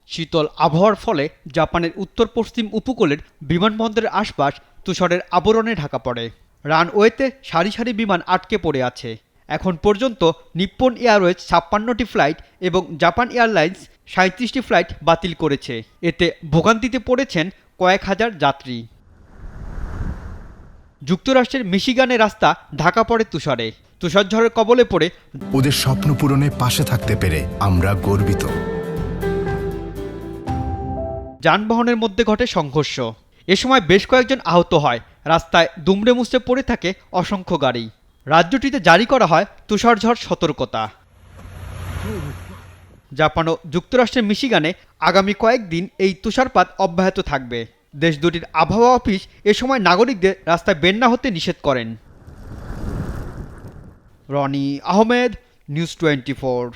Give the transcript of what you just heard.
শীতল আবহাওয়ার ফলে জাপানের উত্তর পশ্চিম উপকূলের বিমানবন্দরের আশপাশ তুষারের আবরণে ঢাকা পড়ে। রানওয়েতে সারি সারি বিমান আটকে পড়ে আছে। এখন পর্যন্ত নিপ্পন এয়ারওয়েজ ৫৬টি ফ্লাইট এবং জাপান এয়ারলাইন্স ৩৭টি ফ্লাইট বাতিল করেছে। এতে ভোগান্তিতে পড়েছেন কয়েক হাজার যাত্রী। যুক্তরাষ্ট্রের মিশিগানে রাস্তা ঢাকা পড়ে তুষারে। তুষারঝড়ের কবলে পড়ে ওদের স্বপ্ন পূরণে পাশে থাকতে পেরে আমরা গর্বিত। যানবাহনের মধ্যে ঘটে সংঘর্ষ। এ সময় বেশ কয়েকজন আহত হয়। রাস্তায় দুমড়ে মুচড়ে পড়ে থাকে অসংখ্য গাড়ি। রাজ্যটিতে জারি করা হয় তুষারঝড় সতর্কতা। জাপান ও যুক্তরাষ্ট্রের মিশিগানে আগামী কয়েকদিন এই তুষারপাত অব্যাহত থাকবে। দেশ দুটির আবহাওয়া অফিস এ সময় নাগরিকদের রাস্তায় বের না হতে নিষেধ করেন। রনি আহমেদ, নিউজ 24।